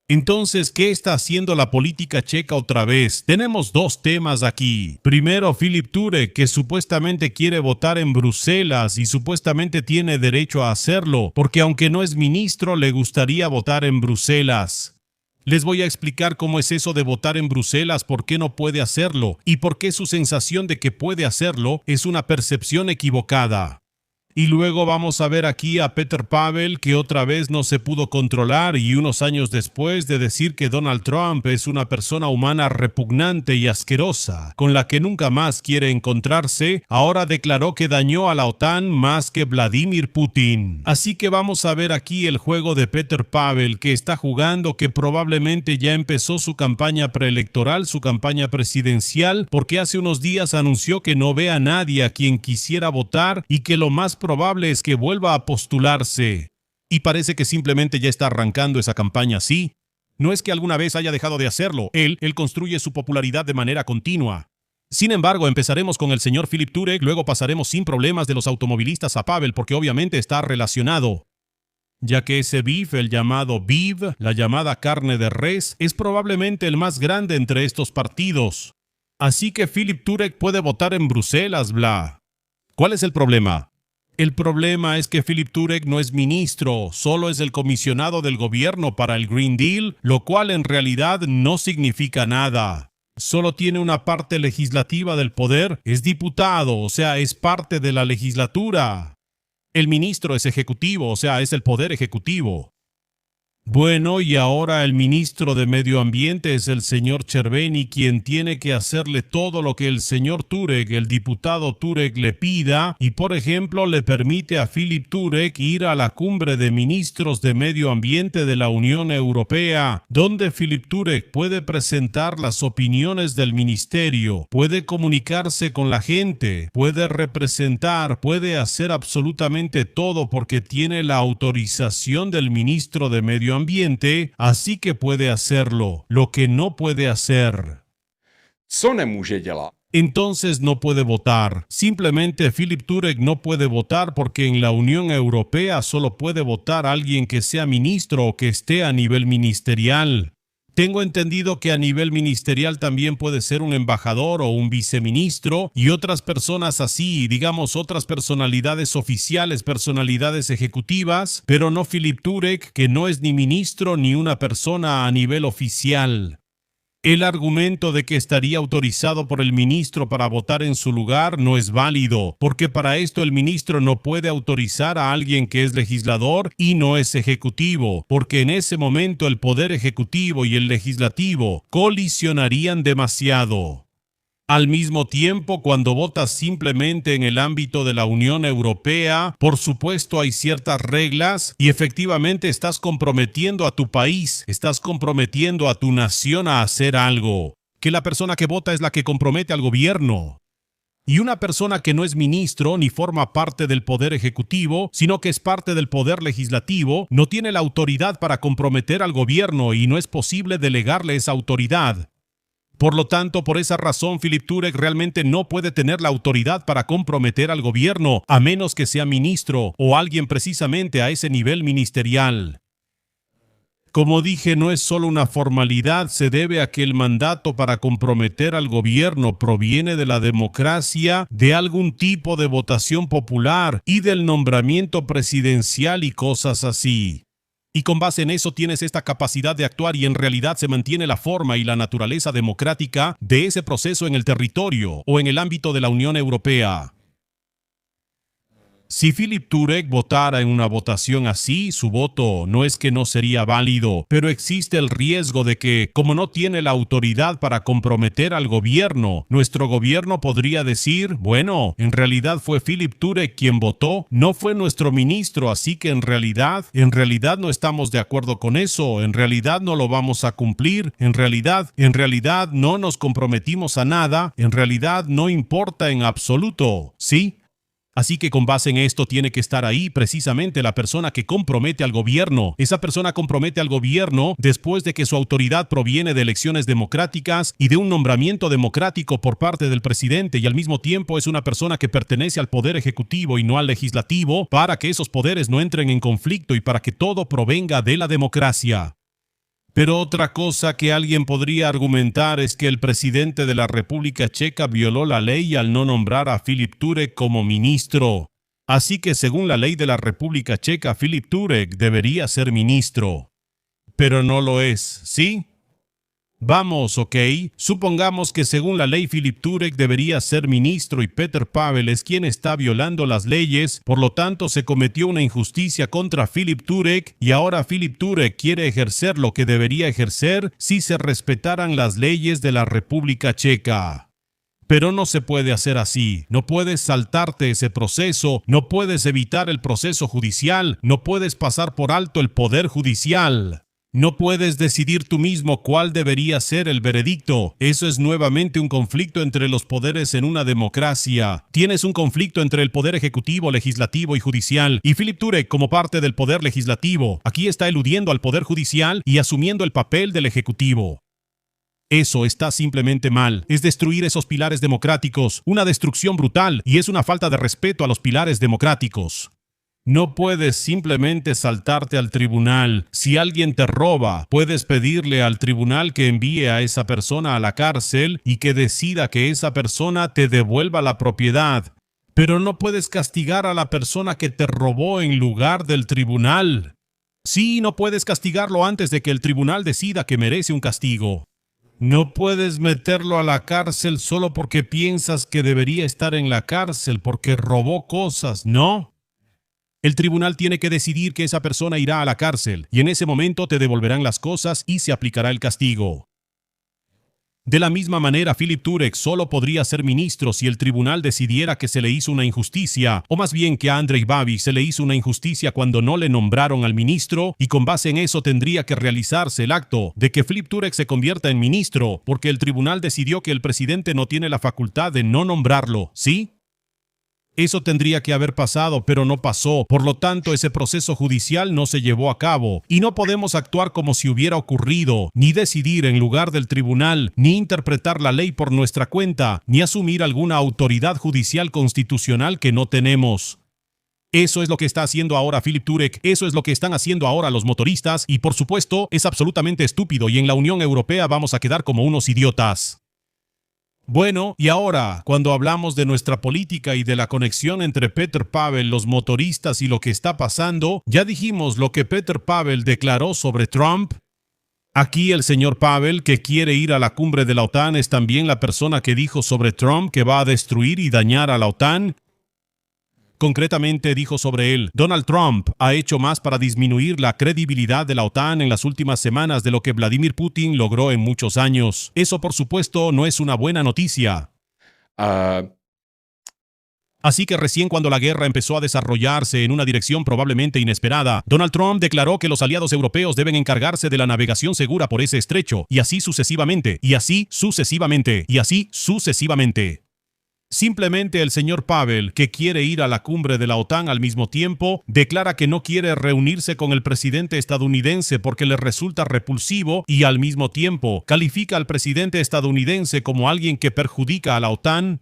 Entonces, ¿qué está haciendo la política checa otra vez? Tenemos dos temas aquí. Primero, Filip Turek, que supuestamente quiere votar en Bruselas y supuestamente tiene derecho a hacerlo, porque aunque no es ministro, le gustaría votar en Bruselas. Les voy a explicar cómo es eso de votar en Bruselas, por qué no puede hacerlo y por qué su sensación de que puede hacerlo es una percepción equivocada. Y luego vamos a ver aquí a Petr Pavel, que otra vez no se pudo controlar y unos años después de decir que Donald Trump es una persona humana repugnante y asquerosa, con la que nunca más quiere encontrarse, ahora declaró que dañó a la OTAN más que Vladimir Putin. Así que vamos a ver aquí el juego de Petr Pavel, que está jugando, que probablemente ya empezó su campaña preelectoral, su campaña presidencial, porque hace unos días anunció que no ve a nadie a quien quisiera votar y que lo más probable es que vuelva a postularse. Y parece que simplemente ya está arrancando esa campaña así. No es que alguna vez haya dejado de hacerlo. Él construye su popularidad de manera continua. Sin embargo, empezaremos con el señor Filip Turek, luego pasaremos sin problemas de los automovilistas a Pavel, porque obviamente está relacionado. Ya que ese beef, el llamado BIV, la llamada carne de res, es probablemente el más grande entre estos partidos. Así que Filip Turek puede votar en Bruselas, bla. ¿Cuál es el problema? El problema es que Filip Turek no es ministro, solo es el comisionado del gobierno para el Green Deal, lo cual en realidad no significa nada. Solo tiene una parte legislativa del poder, es diputado, o sea, es parte de la legislatura. El ministro es ejecutivo, o sea, es el poder ejecutivo. Bueno, y ahora el ministro de Medio Ambiente es el señor Cherveni, quien tiene que hacerle todo lo que el señor Turek, el diputado Turek, le pida, y por ejemplo le permite a Filip Turek ir a la cumbre de ministros de Medio Ambiente de la Unión Europea, donde Filip Turek puede presentar las opiniones del ministerio, puede comunicarse con la gente, puede representar, puede hacer absolutamente todo porque tiene la autorización del ministro de Medio Ambiente, así que puede hacerlo. Lo que no puede hacer, Co nemůže dělat? entonces no puede votar. Simplemente Filip Turek no puede votar porque en la Unión Europea solo puede votar alguien que sea ministro o que esté a nivel ministerial. Tengo entendido que a nivel ministerial también puede ser un embajador o un viceministro y otras personas así, digamos otras personalidades oficiales, personalidades ejecutivas, pero no Filip Turek, que no es ni ministro ni una persona a nivel oficial. El argumento de que estaría autorizado por el ministro para votar en su lugar no es válido, porque para esto el ministro no puede autorizar a alguien que es legislador y no es ejecutivo, porque en ese momento el poder ejecutivo y el legislativo colisionarían demasiado. Al mismo tiempo, cuando votas simplemente en el ámbito de la Unión Europea, por supuesto hay ciertas reglas y efectivamente estás comprometiendo a tu país, estás comprometiendo a tu nación a hacer algo. Que la persona que vota es la que compromete al gobierno. Y una persona que no es ministro ni forma parte del poder ejecutivo, sino que es parte del poder legislativo, no tiene la autoridad para comprometer al gobierno y no es posible delegarle esa autoridad. Por lo tanto, por esa razón, Filip Turek realmente no puede tener la autoridad para comprometer al gobierno, a menos que sea ministro o alguien precisamente a ese nivel ministerial. Como dije, no es solo una formalidad, se debe a que el mandato para comprometer al gobierno proviene de la democracia, de algún tipo de votación popular y del nombramiento presidencial y cosas así. Y con base en eso tienes esta capacidad de actuar y en realidad se mantiene la forma y la naturaleza democrática de ese proceso en el territorio o en el ámbito de la Unión Europea. Si Filip Turek votara en una votación así, su voto no es que no sería válido, pero existe el riesgo de que, como no tiene la autoridad para comprometer al gobierno, nuestro gobierno podría decir, bueno, en realidad fue Filip Turek quien votó, no fue nuestro ministro, así que en realidad no estamos de acuerdo con eso, en realidad no lo vamos a cumplir, en realidad no nos comprometimos a nada, en realidad no importa en absoluto, ¿sí? Así que con base en esto tiene que estar ahí precisamente la persona que compromete al gobierno. Esa persona compromete al gobierno después de que su autoridad proviene de elecciones democráticas y de un nombramiento democrático por parte del presidente y al mismo tiempo es una persona que pertenece al poder ejecutivo y no al legislativo para que esos poderes no entren en conflicto y para que todo provenga de la democracia. Pero otra cosa que alguien podría argumentar es que el presidente de la República Checa violó la ley al no nombrar a Filip Turek como ministro. Así que según la ley de la República Checa, Filip Turek debería ser ministro. Pero no lo es, ¿sí? Vamos, ok. Supongamos que según la ley Filip Turek debería ser ministro y Petr Pavel es quien está violando las leyes, por lo tanto se cometió una injusticia contra Filip Turek y ahora Filip Turek quiere ejercer lo que debería ejercer si se respetaran las leyes de la República Checa. Pero no se puede hacer así, no puedes saltarte ese proceso, no puedes evitar el proceso judicial, no puedes pasar por alto el poder judicial. No puedes decidir tú mismo cuál debería ser el veredicto. Eso es nuevamente un conflicto entre los poderes en una democracia. Tienes un conflicto entre el poder ejecutivo, legislativo y judicial. Y Filip Turek, como parte del poder legislativo, aquí está eludiendo al poder judicial y asumiendo el papel del ejecutivo. Eso está simplemente mal. Es destruir esos pilares democráticos, una destrucción brutal, y es una falta de respeto a los pilares democráticos. No puedes simplemente saltarte al tribunal. Si alguien te roba, puedes pedirle al tribunal que envíe a esa persona a la cárcel y que decida que esa persona te devuelva la propiedad. Pero no puedes castigar a la persona que te robó en lugar del tribunal. Sí, no puedes castigarlo antes de que el tribunal decida que merece un castigo. No puedes meterlo a la cárcel solo porque piensas que debería estar en la cárcel porque robó cosas, ¿no? El tribunal tiene que decidir que esa persona irá a la cárcel y en ese momento te devolverán las cosas y se aplicará el castigo. De la misma manera, Filip Turek solo podría ser ministro si el tribunal decidiera que se le hizo una injusticia, o más bien que a Andrej Babiš se le hizo una injusticia cuando no le nombraron al ministro, y con base en eso tendría que realizarse el acto de que Filip Turek se convierta en ministro, porque el tribunal decidió que el presidente no tiene la facultad de no nombrarlo, ¿sí? Eso tendría que haber pasado, pero no pasó. Por lo tanto, ese proceso judicial no se llevó a cabo. Y no podemos actuar como si hubiera ocurrido, ni decidir en lugar del tribunal, ni interpretar la ley por nuestra cuenta, ni asumir alguna autoridad judicial constitucional que no tenemos. Eso es lo que está haciendo ahora Filip Turek, eso es lo que están haciendo ahora los motoristas, y por supuesto, es absolutamente estúpido, y en la Unión Europea vamos a quedar como unos idiotas. Bueno, y ahora, cuando hablamos de nuestra política y de la conexión entre Petr Pavel, los motoristas y lo que está pasando, ya dijimos lo que Petr Pavel declaró sobre Trump. Aquí el señor Pavel, que quiere ir a la cumbre de la OTAN, es también la persona que dijo sobre Trump que va a destruir y dañar a la OTAN. Concretamente dijo sobre él: Donald Trump ha hecho más para disminuir la credibilidad de la OTAN en las últimas semanas de lo que Vladimir Putin logró en muchos años. Eso, por supuesto, no es una buena noticia. Así que recién cuando la guerra empezó a desarrollarse en una dirección probablemente inesperada, Donald Trump declaró que los aliados europeos deben encargarse de la navegación segura por ese estrecho, y así sucesivamente, y así sucesivamente, y así sucesivamente. Simplemente el señor Pavel, que quiere ir a la cumbre de la OTAN al mismo tiempo, declara que no quiere reunirse con el presidente estadounidense porque le resulta repulsivo y al mismo tiempo califica al presidente estadounidense como alguien que perjudica a la OTAN.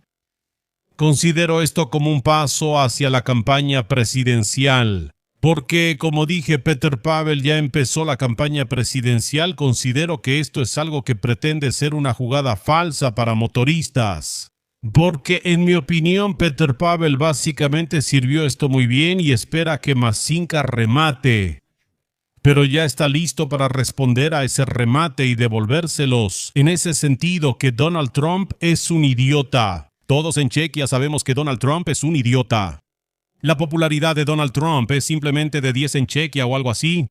Considero esto como un paso hacia la campaña presidencial. Porque, como dije, Petr Pavel ya empezó la campaña presidencial. Considero que esto es algo que pretende ser una jugada falsa para motoristas. Porque, en mi opinión, Petr Pavel básicamente sirvió esto muy bien y espera que Mašinka remate. Pero ya está listo para responder a ese remate y devolvérselos. En ese sentido, que Donald Trump es un idiota. Todos en Chequia sabemos que Donald Trump es un idiota. La popularidad de Donald Trump es simplemente de 10 en Chequia o algo así.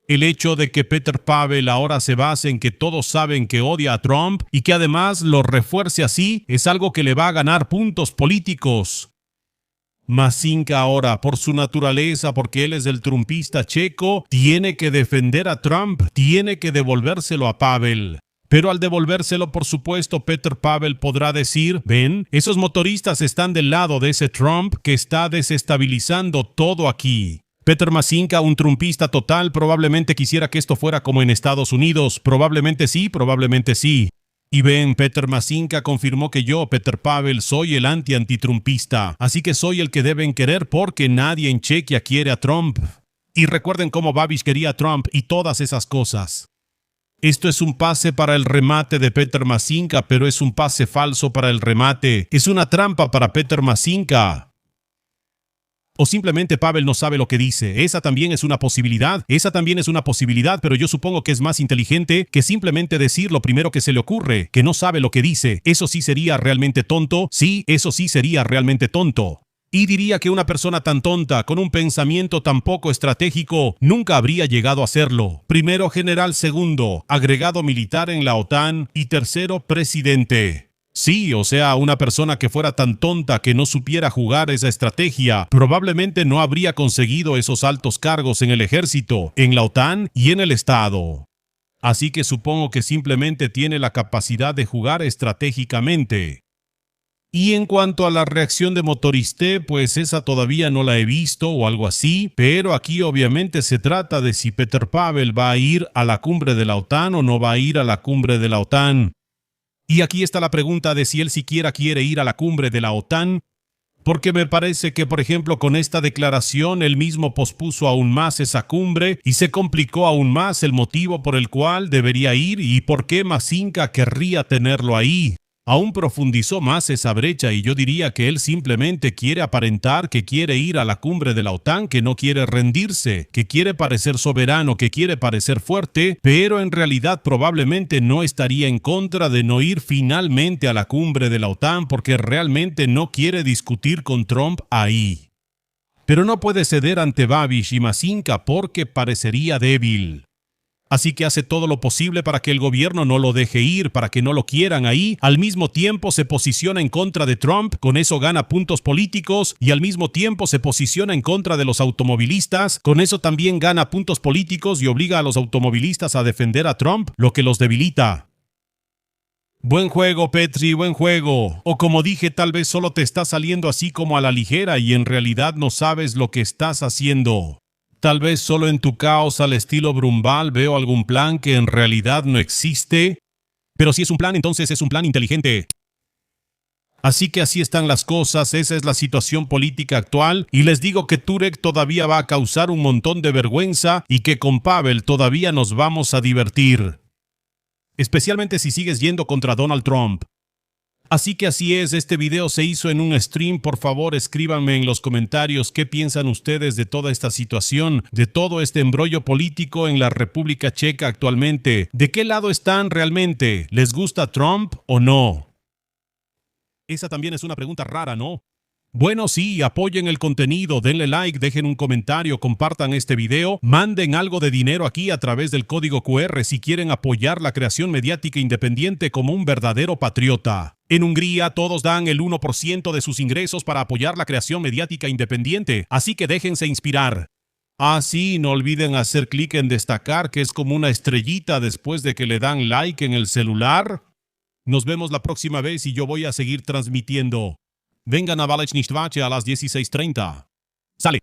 El hecho de que Petr Pavel ahora se base en que todos saben que odia a Trump y que además lo refuerce así es algo que le va a ganar puntos políticos. Mašinka ahora, por su naturaleza, porque él es el trumpista checo, tiene que defender a Trump, tiene que devolvérselo a Pavel. Pero al devolvérselo, por supuesto, Petr Pavel podrá decir: ven, esos motoristas están del lado de ese Trump que está desestabilizando todo aquí. Petr Mašinka, un trumpista total, probablemente quisiera que esto fuera como en Estados Unidos. Probablemente sí, probablemente sí. Y ven, Petr Mašinka confirmó que yo, Petr Pavel, soy el antitrumpista. Así que soy el que deben querer porque nadie en Chequia quiere a Trump. Y recuerden cómo Babiš quería a Trump y todas esas cosas. Esto es un pase para el remate de Peter Masinka, pero es un pase falso para el remate. Es una trampa para Peter Masinka. O simplemente Pavel no sabe lo que dice. Esa también es una posibilidad. Pero yo supongo que es más inteligente que simplemente decir lo primero que se le ocurre, que no sabe lo que dice. Eso sí sería realmente tonto. Sí, eso sí sería realmente tonto. Y diría que una persona tan tonta, con un pensamiento tan poco estratégico, nunca habría llegado a hacerlo. Primero general, segundo, agregado militar en la OTAN y tercero, presidente. Sí, o sea, una persona que fuera tan tonta que no supiera jugar esa estrategia, probablemente no habría conseguido esos altos cargos en el ejército, en la OTAN y en el Estado. Así que supongo que simplemente tiene la capacidad de jugar estratégicamente. Y en cuanto a la reacción de Motoriste, pues esa todavía no la he visto o algo así, pero aquí obviamente se trata de si Petr Pavel va a ir a la cumbre de la OTAN o no va a ir a la cumbre de la OTAN. Y aquí está la pregunta de si él siquiera quiere ir a la cumbre de la OTAN, porque me parece que, por ejemplo, con esta declaración él mismo pospuso aún más esa cumbre y se complicó aún más el motivo por el cual debería ir y por qué Masinka querría tenerlo ahí. Aún profundizó más esa brecha y yo diría que él simplemente quiere aparentar que quiere ir a la cumbre de la OTAN, que no quiere rendirse, que quiere parecer soberano, que quiere parecer fuerte, pero en realidad probablemente no estaría en contra de no ir finalmente a la cumbre de la OTAN porque realmente no quiere discutir con Trump ahí. Pero no puede ceder ante Babiš y Masinka porque parecería débil. Así que hace todo lo posible para que el gobierno no lo deje ir, para que no lo quieran ahí. Al mismo tiempo se posiciona en contra de Trump, con eso gana puntos políticos, y al mismo tiempo se posiciona en contra de los automovilistas, con eso también gana puntos políticos y obliga a los automovilistas a defender a Trump, lo que los debilita. Buen juego, Petri, buen juego. O como dije, tal vez solo te está saliendo así como a la ligera y en realidad no sabes lo que estás haciendo. Tal vez solo en tu caos al estilo Brumbal veo algún plan que en realidad no existe. Pero si es un plan, entonces es un plan inteligente. Así que así están las cosas, esa es la situación política actual. Y les digo que Turek todavía va a causar un montón de vergüenza y que con Pavel todavía nos vamos a divertir. Especialmente si sigues yendo contra Donald Trump. Así que así es, este video se hizo en un stream. Por favor, escríbanme en los comentarios qué piensan ustedes de toda esta situación, de todo este embrollo político en la República Checa actualmente. ¿De qué lado están realmente? ¿Les gusta Trump o no? Esa también es una pregunta rara, ¿no? Bueno, sí, apoyen el contenido, denle like, dejen un comentario, compartan este video, manden algo de dinero aquí a través del código QR si quieren apoyar la creación mediática independiente como un verdadero patriota. En Hungría todos dan el 1% de sus ingresos para apoyar la creación mediática independiente, así que déjense inspirar. Ah, sí, no olviden hacer clic en destacar, que es como una estrellita después de que le dan like en el celular. Nos vemos la próxima vez y yo voy a seguir transmitiendo. Vengan a Valech nicht Vache a las 16:30. Sale.